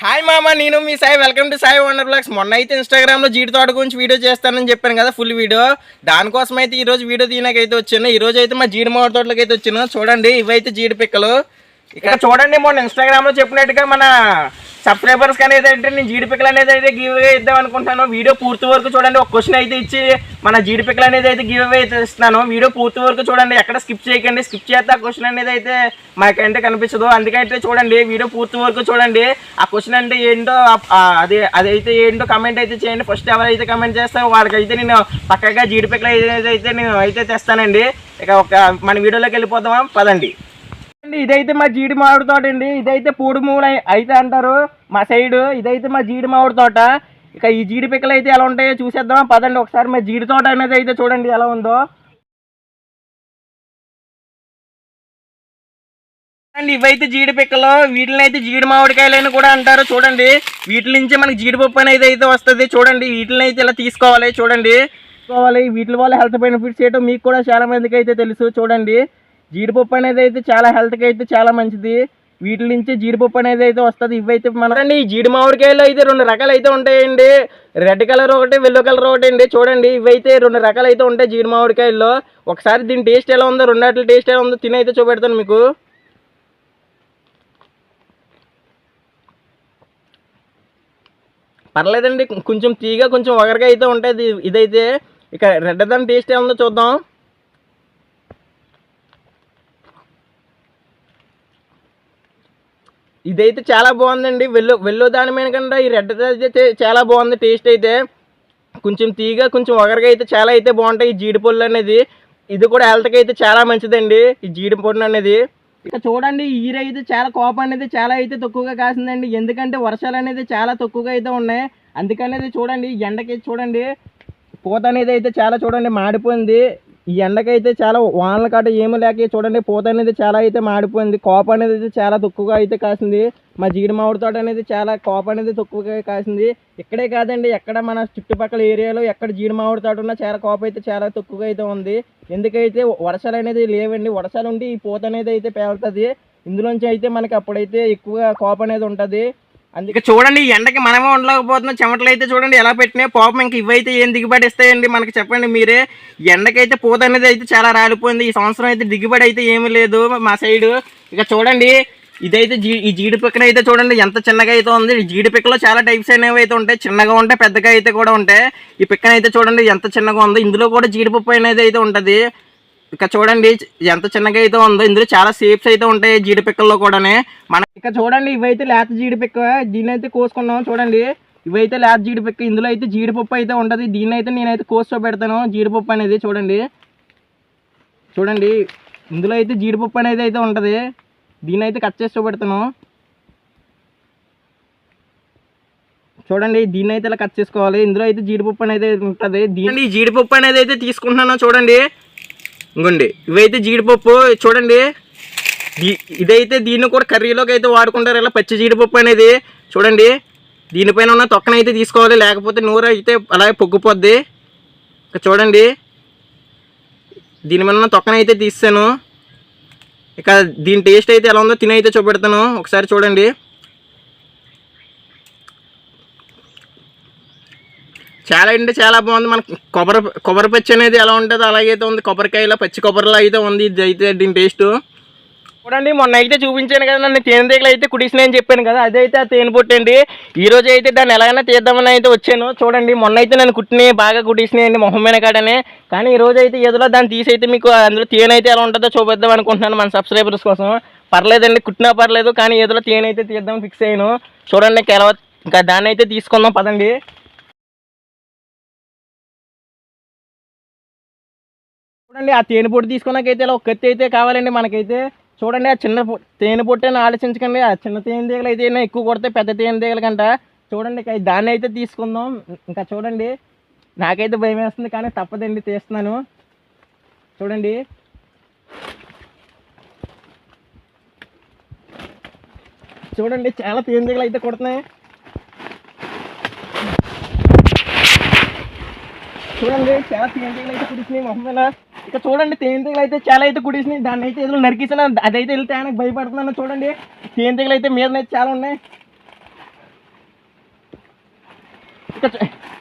Hi మామ, నేను మీ Sai. Welcome to Sai wonder blogs. మొన్న అయితే ఇన్స్టాగ్రామ్లో జీడి తోట గురించి వీడియో చేస్తానని చెప్పాను కదా, ఫుల్ వీడియో. దానికోసం అయితే ఈరోజు వీడియో తీయనాకైతే వచ్చాను. ఈరోజు అయితే మా జీడి మామిడి తోటలోకి అయితే వచ్చాను. చూడండి, ఇవైతే జీడి పిక్కలు. ఇక్కడ చూడండి, మొన్న ఇన్స్టాగ్రామ్లో చెప్పినట్టుగా మన సబ్స్క్రైబర్స్కి అనేది అయితే నేను జీడి పిక్కలు అనేది అయితే గివ్ అవే ఇద్దాం అనుకుంటున్నాను. వీడియో పూర్తి వరకు చూడండి. ఒక క్వశ్చన్ అయితే ఇచ్చి మన జీడి పిక్కలు అనేది అయితే గివ్ అవే అయితే ఇస్తున్నాను. వీడియో పూర్తి వరకు చూడండి, ఎక్కడ స్కిప్ చేయకండి. స్కిప్ చేస్తే ఆ క్వశ్చన్ అనేది అయితే మాకంటే కనిపించదు. అందుకైతే చూడండి, వీడియో పూర్తి వరకు చూడండి. ఆ క్వశ్చన్ అంటే ఏంటో అదైతే ఏంటో కమెంట్ అయితే చేయండి. ఫస్ట్ ఎవరైతే కమెంట్ చేస్తారో వాళ్ళకైతే నేను పక్కగా జీడి పిక్కలు అయితే నేను అయితే తెస్తానండి. ఇక మన వీడియోలోకి వెళ్ళిపోతామా, పదండి. ఇదైతే మా జీడి మామిడి తోట అండి. ఇదైతే పూడి మూల అయితే అంటారు మా సైడ్. ఇదైతే మా జీడి మామిడి తోట. ఇక ఈ జీడి పిక్కలు అయితే ఎలా ఉంటాయో చూసేద్దాం, పదండి. ఒకసారి మా జీడి తోట అనేది అయితే చూడండి ఎలా ఉందో. అండి, ఇవైతే జీడి పిక్కలు. వీటిని అయితే జీడి మామిడికాయలని కూడా అంటారు. చూడండి, వీటి నుంచి మనకి జీడిపప్పు అనేది అయితే వస్తుంది. చూడండి, వీటిని అయితే ఇలా తీసుకోవాలి. చూడండి, వీటి వల్ల హెల్త్ బెనిఫిట్స్ ఏంటో మీకు కూడా చాలా మందికి అయితే తెలుసు. చూడండి, జీడిపప్పు అనేది అయితే చాలా హెల్త్కి అయితే చాలా మంచిది. వీటి నుంచి జీడిపప్పు అనేది అయితే వస్తుంది. ఇవైతే మనకండి ఈ జీడి మామిడికాయలు అయితే రెండు రకాలు అయితే ఉంటాయండి. రెడ్ కలర్ ఒకటి, వెల్లో కలర్ ఒకటి అండి. చూడండి, ఇవైతే రెండు రకాలు అయితే ఉంటాయి జీడి మామిడికాయల్లో. ఒకసారి దీని టేస్ట్ ఎలా ఉందో, రెండాట్ల టేస్ట్ ఎలా ఉందో తిని అయితే చూపెడతాను మీకు. పర్లేదండి, కొంచెం తీగ కొంచెం వగరగా అయితే ఉంటుంది ఇదైతే. ఇక రెడ్ దాని టేస్ట్ ఎలా ఉందో చూద్దాం. ఇదైతే చాలా బాగుందండి. వెల్లో దాని మీద కన్నా ఈ రెడ్ అయితే చాలా బాగుంది టేస్ట్ అయితే. కొంచెం తీగ కొంచెం వగరగా అయితే చాలా అయితే బాగుంటాయి ఈ జీడిపళ్ళు అనేది. ఇది కూడా హెల్త్కి అయితే చాలా మంచిదండి ఈ జీడిపళ్ళు అనేది. ఇక చూడండి, ఈర అయితే చాలా కోపం అనేది చాలా అయితే తక్కువగా కాసిందండి. ఎందుకంటే వర్షాలు అనేది చాలా తక్కువగా అయితే ఉన్నాయి. అందుకనేది చూడండి, ఎండకి చూడండి పూత అనేది అయితే చాలా చూడండి మాడిపోయింది. ఈ ఎండకైతే చాలా వానల కాట ఏమీ లేక చూడండి పూత అనేది చాలా అయితే మాడిపోయింది. కోప అనేది అయితే చాలా తక్కువగా అయితే కాసింది. మా జీడి మామిడి తోట అనేది చాలా కోప అనేది తక్కువగా కాసింది. ఇక్కడే కాదండి, ఎక్కడ మన చుట్టుపక్కల ఏరియాలో ఎక్కడ జీడి మామిడి తోట ఉన్నా చాలా కోప అయితే చాలా తక్కువగా అయితే ఉంది. ఎందుకైతే వర్షాలు అనేది లేవండి. వర్షాలు ఉండి ఈ పూత అనేది అయితే పేలుతుంది. ఇందులోంచి అయితే మనకి అప్పుడైతే ఎక్కువగా కోప అనేది ఉంటుంది. అందుకే చూడండి, ఎండకి మనమే ఉండలేకపోతున్నాం. చెమటలు అయితే చూడండి ఎలా పెట్టినాయి. పాపం ఇంక ఇవైతే ఏం దిగుబడి ఇస్తాయండి మనకి, చెప్పండి మీరే. ఎండకైతే పూత అనేది అయితే చాలా రాలిపోయింది. ఈ సంవత్సరం అయితే దిగుబడి అయితే ఏమీ లేదు మా సైడు. ఇక చూడండి, ఇదైతే ఈ జీడి పిక్కన అయితే చూడండి ఎంత చిన్నగా అయితే ఉంది. ఈ జీడి పిక్కలో చాలా టైప్స్ అనేవి అయితే ఉంటాయి. చిన్నగా ఉంటాయి, పెద్దగా అయితే కూడా ఉంటాయి. ఈ పిక్కన అయితే చూడండి ఎంత చిన్నగా ఉందో. ఇందులో కూడా జీడిపప్పు అనేది అయితే ఉంటుంది. ఇక చూడండి ఎంత చిన్నగా అయితే ఉందో. ఇందులో చాలా షేప్స్ అయితే ఉంటాయి జీడి పిక్కల్లో కూడానే. మన ఇక చూడండి, ఇవైతే లేత జీడి పిక్క. దీన్ని అయితే కోసుకున్నాం. చూడండి, ఇవైతే లేత జీడి పిక్క. ఇందులో అయితే జీడిపప్పు అయితే ఉంటుంది. దీన్ని అయితే నేనైతే కోసి పెడతాను జీడిపప్పు అనేది. చూడండి చూడండి, ఇందులో అయితే జీడిపప్పు అనేది అయితే ఉంటుంది. దీన్ని అయితే కట్ చేసి చూపెడతాను. చూడండి, దీన్ని అయితే ఇలా కట్ చేసుకోవాలి. ఇందులో అయితే జీడిపప్పు అనేది ఉంటుంది. దీన్ని జీడిపప్పు అనేది అయితే తీసుకుంటున్నాను. చూడండి, ఇంకోండి ఇవైతే జీడిపప్పు. చూడండి, ఇదైతే దీన్ని కూడా కర్రీలోకి అయితే వాడుకుంటారు ఇలా పచ్చి జీడిపప్పు అనేది. చూడండి, దీనిపైన ఉన్న తొక్కనైతే తీసుకోవాలి, లేకపోతే నూరు అయితే అలాగే పొగ్గిపోద్ది. ఇక చూడండి, దీని మీద ఉన్న తొక్కనైతే తీస్తాను. ఇక దీని టేస్ట్ అయితే ఎలా ఉందో తిని అయితే చూపెడతాను. ఒకసారి చూడండి, చాలా అంటే చాలా బాగుంది. మనకి కొబ్బరి పచ్చి అనేది ఎలా ఉంటుందో అలాగైతే ఉంది. కొబ్బరికాయలో పచ్చి కొబ్బరిలో అయితే ఉంది. ఇది అయితే దీని టేస్ట్ చూడండి. మొన్న అయితే చూపించాను కదా, నన్ను తేనెటీగలు అయితే కుడిసినాయని చెప్పాను కదా, అదైతే ఆ తేనె పొట్టండి. ఈరోజు అయితే దాన్ని ఎలాగైనా తీద్దామని అయితే వచ్చాను. చూడండి, మొన్న అయితే నన్ను కుట్టినాయి, బాగా కుట్టిసినాయండి మొహమైన కాడనే. కానీ ఈరోజు అయితే ఏదో దాన్ని తీసి అయితే మీకు అందులో తేనె అయితే ఎలా ఉంటుందో చూపిద్దాం అనుకుంటున్నాను మన సబ్స్క్రైబర్స్ కోసం. పర్లేదండి, కుట్టినా పర్లేదు, కానీ ఏదో తేనె అయితే తీద్దాం ఫిక్స్ అయ్యాను. చూడండి, ఇంకా దాన్ని అయితే తీసుకుందాం, పదండి. చూడండి, ఆ తేనె పొట్టు తీసుకున్నాకైతే ఇలా ఒక కత్తి అయితే కావాలండి మనకైతే. చూడండి, ఆ చిన్న తేనె పొట్టని ఆలోచించకండి. ఆ చిన్న తేనె తీగలు అయితే ఎక్కువ కొడితే పెద్ద తేనె తీగల కంట. చూడండి, దాన్ని అయితే తీసుకుందాం. ఇంకా చూడండి, నాకైతే భయం వేస్తుంది కానీ తప్పదండి, తీస్తున్నాను. చూడండి, చూడండి చాలా తేనె తీగలు అయితే కొడుతున్నాయి. చూడండి, చాలా తేనె తీగలు అయితే కుడిసినాయి మొహమ్మేనా. ఇక చూడండి, తేనెటీగలు అయితే చాలా అయితే కుడిసినాయి. దాన్ని అయితే ఏదో నరికేసాను, అదైతే వెళ్తే ఆయనకు భయపడుతున్నాను. చూడండి, తేనెటీగలు అయితే మీద చాలా ఉన్నాయి.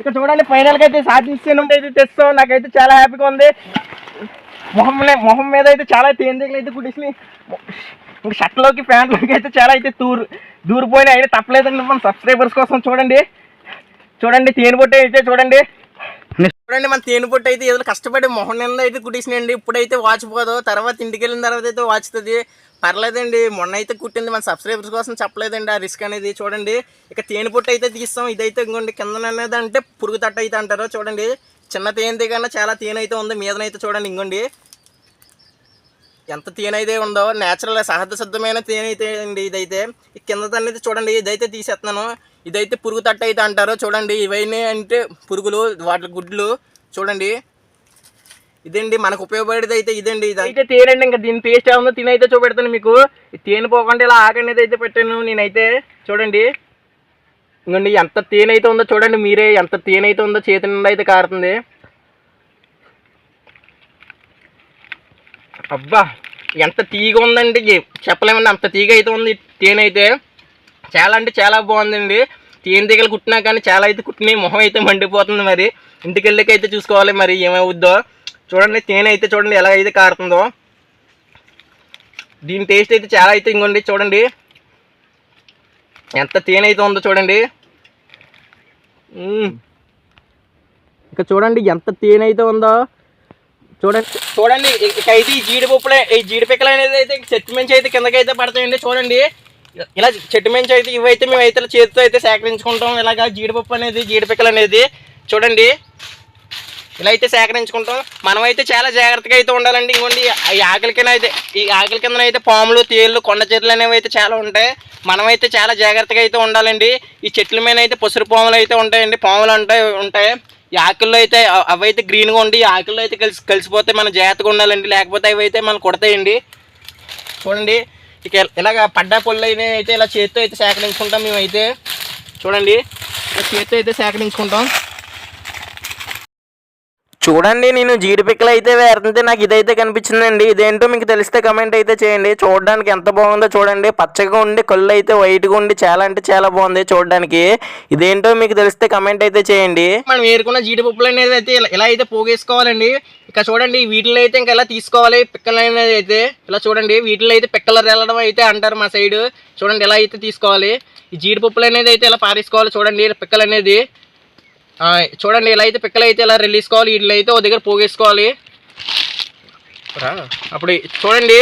ఇక చూడండి ఫైనల్గా అయితే సాధించిన అయితే తెస్తాం. నాకైతే చాలా హ్యాపీగా ఉంది. మొహం మీద అయితే చాలా తేనెలు అయితే కుట్టిసినాయి. ఇంక షర్ట్లోకి ప్యాంట్లోకి అయితే చాలా అయితే దూరిపోయినా అయితే తప్పలేదండి మన సబ్స్క్రైబర్స్ కోసం. చూడండి తేనెపొట్టు అయితే చూడండి మన తేనెపొట్టు అయితే ఏదో కష్టపడి మొహం నింద అయితే కుట్టిసినాయండి. ఇప్పుడైతే వాచిపోదు, తర్వాత ఇంటికి వెళ్ళిన తర్వాత అయితే వాచుతుంది. పర్లేదండి, మొన్న అయితే కుట్టింది మన సబ్స్క్రైబర్స్ కోసం చెప్పలేదండి ఆ రిస్క్ అనేది. చూడండి ఇక తేనెపొట్టు అయితే తీస్తాం. ఇదైతే ఇంకోండి కింద అనేది అంటే పురుగు తట్ట అయితే అంటారు. చూడండి చిన్న తేనె కన్నా చాలా తేనె అయితే ఉంది మీదనైతే. చూడండి ఇంకోండి ఎంత తేనె అయితే ఉందో, నేచురల్ సహజసిద్ధమైన తేనె అయితే అండి ఇదైతే. ఈ కింద అనేది చూడండి ఇదైతే తీసేస్తున్నాను. ఇదైతే పురుగు తట్ట అయితే అంటారు. చూడండి ఇవన్నీ అంటే పురుగులు, వాటి గుడ్లు. చూడండి ఇదండి మనకు ఉపయోగపడేది అయితే ఇదండి. ఇదైతే తేనండి. ఇంకా దీని టేస్ట్ ఏమో తినైతే చూపెడతాను మీకు. తేనె పోకుండా ఇలా ఆకనేది అయితే పెట్టాను నేనైతే. చూడండి ఇంకోండి ఎంత తేనె అయితే ఉందో చూడండి మీరే, ఎంత తేనె అయితే ఉందో చేతి నుండి అయితే కారుతుంది. అబ్బా ఎంత తీగ ఉందండి, చెప్పలేమండి అంత తీగ అయితే ఉంది తేనె అయితే. చాలా అంటే చాలా బాగుందండి. తేనె తీగలు కుట్టినా కానీ చాలా అయితే కుట్టినాయి. మొహం అయితే మండిపోతుంది. మరి ఇంటికి వెళ్ళకైతే చూసుకోవాలి మరి ఏమవుద్దో. చూడండి తేనె అయితే చూడండి ఎలా అయితే కారుతుందో. దీని టేస్ట్ అయితే చాలా అయితే ఇంకోండి చూడండి ఎంత తేనె అయితే ఉందో చూడండి. ఇక చూడండి ఎంత తేనె అయితే ఉందో చూడండి ఇక అయితే ఈ జీడిపప్పులే, ఈ జీడిపిక్కలు అనేది అయితే చెట్టు మించి అయితే కిందకి అయితే పడతాయండి. చూడండి ఇలా చెట్టు మించి అయితే ఇవైతే మేమైతే చేతితో అయితే సేకరించుకుంటాం. ఇలాగా జీడిపప్పు అనేది, జీడిపిక్కలు అనేది చూడండి ఇలా అయితే సేకరించుకుంటాం. మనమైతే చాలా జాగ్రత్తగా అయితే ఉండాలండి. ఇంకోండి ఈ ఆకలి కింద అయితే పాములు, తేళ్ళు, కొండ చెట్లు అనేవి అయితే చాలా ఉంటాయి. మనమైతే చాలా జాగ్రత్తగా అయితే ఉండాలండి. ఈ చెట్ల మీద అయితే పసురు పాములు అయితే ఉంటాయండి, పాములు ఉంటాయి. ఈ ఆకుల్లో అయితే అవైతే గ్రీన్గా ఉండి ఈ ఆకుల్లో అయితే కలిసిపోతే మనం జాగ్రత్తగా ఉండాలండి, లేకపోతే అవి అయితే మనం కొడతాయండి. చూడండి ఇక ఇలాగ పడ్డా పొల్లు అయితే ఇలా చేతితో అయితే సేకరించుకుంటాం మేమైతే. చూడండి ఇలా చేతితో అయితే సేకరించుకుంటాం. చూడండి నేను జీడిపిక్కలు అయితే వేరుతుంటే నాకు ఇదైతే కనిపించిందండి. ఇదేంటో మీకు తెలిస్తే కమెంట్ అయితే చేయండి. చూడడానికి ఎంత బాగుందో చూడండి. పచ్చగా ఉండి కళ్ళు అయితే వైట్గా ఉండి చాలా అంటే చాలా బాగుంది చూడడానికి. ఇదేంటో మీకు తెలిస్తే కమెంట్ అయితే చేయండి. మనం ఏరుకున్న జీడిపప్పులు అనేది అయితే ఇలా అయితే పోగేసుకోవాలండి. ఇక చూడండి వీటిలో అయితే ఇంకా ఇలా తీసుకోవాలి పిక్కలు అనేది అయితే. ఇలా చూడండి వీటిలో అయితే పిక్కలు రెల్లడం అయితే అంటారు మా సైడ్. చూడండి ఇలా అయితే తీసుకోవాలి. ఈ జీడిపప్పులు అనేది అయితే ఇలా పారేసుకోవాలి. చూడండి పిక్కలు అనేది చూడండి ఇలా అయితే పిక్కలు అయితే ఇలా రెల్లీసుకోవాలి. వీటిలో అయితే ఓ దగ్గర పోగేసుకోవాలి. అప్పుడు చూడండి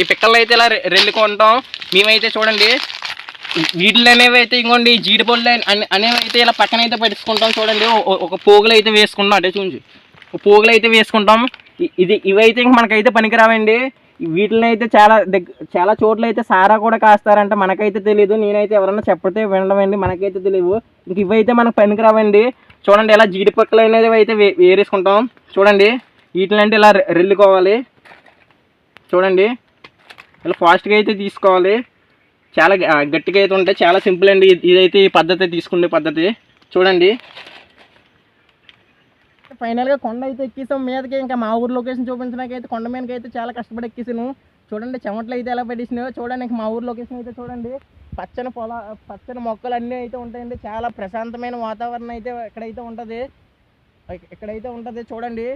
ఈ పిక్కలను అయితే ఇలా రెల్లుకుంటాం మేమైతే. చూడండి వీటిలో అనేవి అయితే ఇంకోండి జీడిపళ్ళు అనేవి అయితే ఇలా పక్కన అయితే పెట్టుకుంటాం. చూడండి ఒక పోగులు అయితే వేసుకుంటాం. అంటే చూసి ఒక పోగులు అయితే వేసుకుంటాం. ఇవైతే ఇంక మనకైతే పనికిరావండి. వీటిని అయితే చాలా చోట్ల అయితే సారా కూడా కాస్తారంట, మనకైతే తెలియదు. నేనైతే ఎవరన్నా చెప్పతే వినడం మనకైతే తెలియదు. ఇంక ఇవైతే మనకు పనికిరావండి. చూడండి ఇలా జీడిపక్కలు అనేది అయితే వేరేసుకుంటాం. చూడండి వీటిని అంటే ఇలా రెల్లుకోవాలి. చూడండి ఇలా ఫాస్ట్గా అయితే తీసుకోవాలి. చాలా గట్టిగా అయితే ఉంటాయి. చాలా సింపుల్ అండి ఇదైతే ఈ పద్ధతి తీసుకునే పద్ధతి. చూడండి ఫైనల్గా కొండ అయితే ఎక్కిసాం మీదకి. ఇంకా మా ఊరు లొకేషన్ చూపించడానికి అయితే కొండ మీదకి అయితే చాలా కష్టపడి ఎక్కిసాను. చూడండి చెమట్లు అయితే ఎలా పెట్టేసినాయో చూడండి. ఇంకా మా ఊరు లొకేషన్ అయితే చూడండి. పచ్చని మొక్కలు అన్నీ అయితే ఉంటాయండి. చాలా ప్రశాంతమైన వాతావరణం అయితే ఇక్కడైతే ఉంటుంది. చూడండి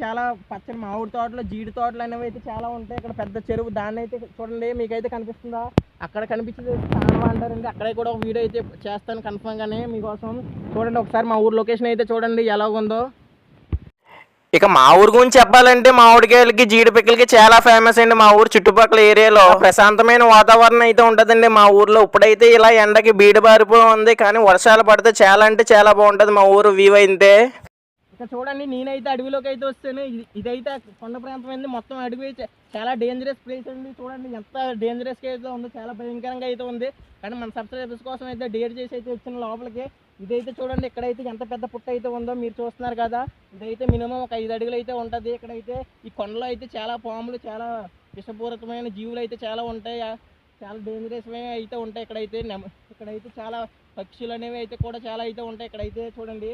చాలా పచ్చని మామిడి తోటలు, జీడి తోటలు అనేవి అయితే చాలా ఉంటాయి. ఇక్కడ పెద్ద చెరువు, దాన్ని అయితే చూడండి మీకైతే కనిపిస్తుందా, అక్కడ కనిపించేది తాండవ అంటారండి. అక్కడే కూడా ఒక వీడియో అయితే చేస్తాను కన్ఫర్మ్గానే మీకోసం. చూడండి ఒకసారి మా ఊరు లొకేషన్ అయితే చూడండి ఎలా ఉందో. ఇక మా ఊరు గురించి చెప్పాలంటే మామిడికాయలకి, జీడిపిక్కలకి చాలా ఫేమస్ అండి. మా ఊరు చుట్టుపక్కల ఏరియాలో ప్రశాంతమైన వాతావరణం అయితే ఉంటుందండి మా ఊర్లో. ఇప్పుడైతే ఇలా ఎండకి బీడిబారిపోయి ఉంది, కానీ వర్షాలు పడితే చాలా అంటే చాలా బాగుంటుంది మా ఊరు వ్యూ అయితే. ఇక చూడండి నేనైతే అడవిలోకి అయితే వస్తాను. ఇదైతే కొండ ప్రాంతం అయింది, మొత్తం అడవి చాలా డేంజరస్ ప్లేస్ అండి. చూడండి ఎంత డేంజరస్గా అయితే ఉందో, చాలా భయంకరంగా అయితే ఉంది. కానీ మన సబ్స్క్రైబర్స్ కోసం అయితే డేర్ చేసి అయితే వచ్చిన లోపలికి. ఇదైతే చూడండి ఇక్కడైతే ఎంత పెద్ద పుట్ట అయితే ఉందో మీరు చూస్తున్నారు కదా. ఇదైతే మినిమం ఒక 5 అడుగులు అయితే ఉంటుంది. ఇక్కడైతే ఈ కొండలో అయితే చాలా పాములు, చాలా విషపూరితమైన జీవులు అయితే చాలా ఉంటాయి. చాలా డేంజరస్ అయితే ఉంటాయి. ఇక్కడైతే చాలా పక్షులు అనేవి అయితే కూడా చాలా అయితే ఉంటాయి. ఇక్కడైతే చూడండి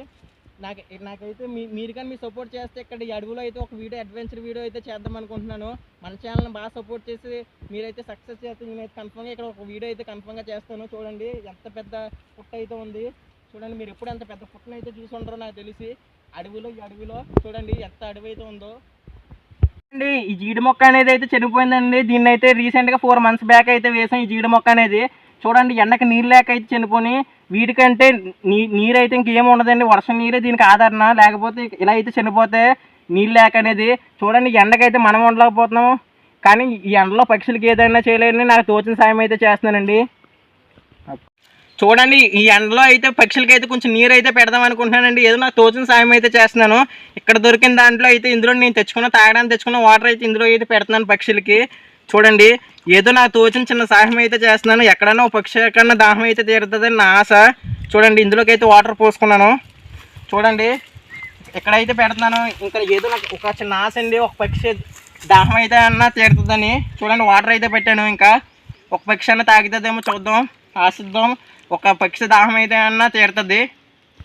నాకైతే మీరు కానీ మీ సపోర్ట్ చేస్తే ఇక్కడ ఈ అడవిలో అయితే ఒక అడ్వెంచర్ వీడియో అయితే చేద్దాం అనుకుంటున్నాను. మన ఛానల్ని బాగా సపోర్ట్ చేసి మీరైతే సక్సెస్ చేస్తే నేనైతే కన్ఫర్మ్గా ఇక్కడ ఒక వీడియో అయితే కన్ఫర్మ్గా చేస్తాను. చూడండి ఎంత పెద్ద పుట్ట అయితే ఉంది. చూడండి, మీరు ఎప్పుడు అంత పెద్ద పుట్టను అయితే చూసి ఉంటారో నాకు తెలిసి. ఈ అడవిలో చూడండి ఎంత అడవి అయితే ఉందో అండి. ఈ జీడి మొక్క అనేది అయితే చనిపోయిందండి. దీన్ని అయితే రీసెంట్గా 4 months బ్యాక్ అయితే వేసాం. ఈ జీడి మొక్క అనేది చూడండి ఎండకి నీళ్ళు లేక అయితే చనిపోయి, వీటికంటే నీరు అయితే ఇంకేం ఉండదండి. వర్షం నీరే దీనికి ఆదరణ, లేకపోతే ఇలా అయితే చనిపోతే నీళ్ళు లేక అనేది. చూడండి ఎండకైతే మనం ఉండలేకపోతున్నాం, కానీ ఈ ఎండలో పక్షులకి ఏదైనా చేయలేని నాకు తోచిన సాయం అయితే చేస్తున్నానండి. చూడండి ఈ ఎండలో అయితే పక్షులకి అయితే కొంచెం నీరు అయితే పెడదాం అనుకుంటున్నానండి. ఏదో నాకు తోచిన సాయం అయితే చేస్తున్నాను. ఇక్కడ దొరికిన దాంట్లో అయితే ఇందులో నేను తాగడానికి తెచ్చుకున్న వాటర్ అయితే ఇందులో అయితే పెడుతున్నాను పక్షులకి. చూడండి ఏదో నాకు తోచిన చిన్న సహాయం అయితే చేస్తున్నాను. ఎక్కడన్నా ఒక పక్షి ఎక్కడన్నా దాహం అయితే తీరుతుందని నా ఆశ. చూడండి ఇందులోకి అయితే వాటర్ పోసుకున్నాను. చూడండి ఎక్కడైతే పెడుతున్నాను, ఇంకా ఏదో నాకు ఒక చిన్న ఆశ అండి, ఒక పక్షి దాహం అయితే అన్నా తీరుతుందని. చూడండి వాటర్ అయితే పెట్టాను. ఇంకా ఒక పక్షి అన్న తాగుతుందేమో చూద్దాం, ఆశిద్దాం. ఒక పక్షి దాహం అయితే అన్నా తీరుతుంది.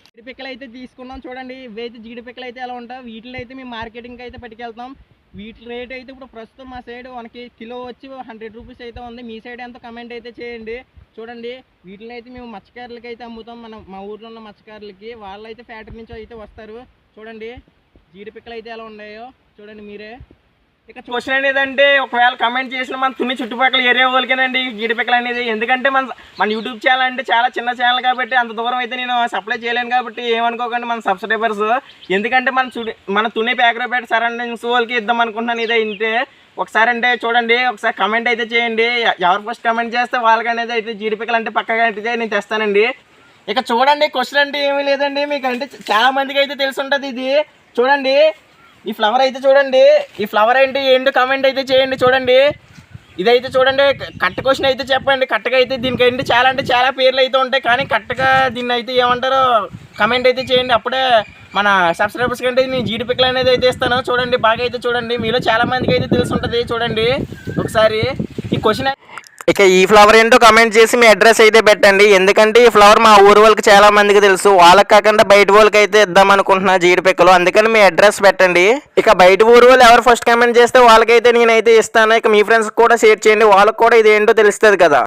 జీడిపిక్కలు అయితే తీసుకున్నాం. చూడండి ఇవైతే జీడిపిక్కలు అయితే ఎలా ఉంటాయి. వీటిలో అయితే మేము మార్కెటింగ్కి అయితే పట్టుకెళ్తాం. వీటి రేట్ అయితే ఇప్పుడు ప్రస్తుతం మా సైడ్ మనకి కిలో వచ్చి 100 రూపీస్ అయితే ఉంది. మీ సైడ్ ఎంతో కమెంట్ అయితే చేయండి. చూడండి వీటిని అయితే మేము మత్స్యకారులకి అయితే అమ్ముతాం. మా ఊర్లో ఉన్న మత్స్యకారులకి. వాళ్ళైతే ఫ్యాక్టరీ నుంచి అయితే వస్తారు. చూడండి జీడిపిక్కలు అయితే ఎలా ఉన్నాయో చూడండి మీరే. ఇక క్వశ్చన్ అనేది అంటే, ఒకవేళ కమెంట్ చేసిన మన తుని చుట్టుపక్కల ఏరియా వాళ్ళకేనండి జీడిపిక్కలు అనేది. ఎందుకంటే మన యూట్యూబ్ ఛానల్ అంటే చాలా చిన్న ఛానల్ కాబట్టి అంత దూరం అయితే నేను సప్లై చేయలేను. కాబట్టి ఏమనుకోకండి మన సబ్స్క్రైబర్స్. ఎందుకంటే మన తుని పేకరపేట సరౌండింగ్స్ వాళ్ళకి ఇద్దాం అనుకుంటున్నాను. ఇదే ఇంటే ఒకసారి అంటే చూడండి, ఒకసారి కమెంట్ అయితే చేయండి. ఎవరు ఫస్ట్ కమెంట్ చేస్తే వాళ్ళకనేది అయితే జీడిపిక్కలు అంటే పక్కగా అయితే నేను తెస్తానండి. ఇక చూడండి క్వశ్చన్ అంటే ఏమీ లేదండి, మీకు అంటే చాలా మందికి అయితే తెలిసి ఉంటుంది. ఇది చూడండి ఈ ఫ్లవర్ అయితే చూడండి, ఈ ఫ్లవర్ ఏంటో కమెంట్ అయితే చేయండి. చూడండి ఇదైతే చూడండి కట్ట క్వశ్చన్ అయితే చెప్పండి. కట్టగా అయితే దీనికి అంటే చాలా పేర్లు అయితే ఉంటాయి, కానీ కట్టగా దీన్ని అయితే ఏమంటారో కమెంట్ అయితే చేయండి. అప్పుడే మన సబ్స్క్రైబర్స్ కంటే నేను జీడిపిక్కలు అనేది అయితే ఇస్తాను. చూడండి బాగా అయితే చూడండి, మీలో చాలా మందికి అయితే తెలిసి ఉంటుంది. చూడండి ఒకసారి ఈ క్వశ్చన్. ఇక ఈ ఫ్లవర్ ఏంటో కమెంట్ చేసి మీ అడ్రస్ అయితే పెట్టండి. ఎందుకంటే ఈ ఫ్లవర్ మా ఊరు వాళ్ళకి చాలా మందికి తెలుసు. వాళ్ళకి కాకుండా బయట వాళ్ళకి అయితే ఇద్దాం అనుకుంటున్నా జీడిపిక్కలు. అందుకని మీ అడ్రస్ పెట్టండి. ఇక బయట ఊరు వాళ్ళు ఎవరు ఫస్ట్ కమెంట్ చేస్తే వాళ్ళకైతే నేనైతే ఇస్తాను. ఇక మీ ఫ్రెండ్స్ కూడా షేర్ చేయండి, వాళ్ళకి కూడా ఇది ఏంటో తెలుస్తుంది కదా.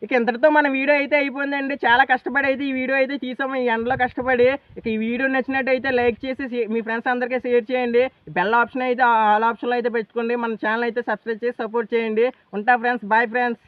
ఇక ఇంతటితో మన వీడియో అయితే అయిపోయిందండి. చాలా కష్టపడి అయితే ఈ వీడియో అయితే తీసాము, ఈ ఎండలో కష్టపడి. ఇక ఈ వీడియో నచ్చినట్టయితే లైక్ చేసి మీ ఫ్రెండ్స్ అందరికీ షేర్ చేయండి. బెల్ ఆప్షన్ అయితే ఆల్ ఆప్షన్లో అయితే పెట్టుకోండి. మన ఛానల్ అయితే సబ్స్క్రైబ్ చేసి సపోర్ట్ చేయండి. ఉంటా ఫ్రెండ్స్, బాయ్ ఫ్రెండ్స్.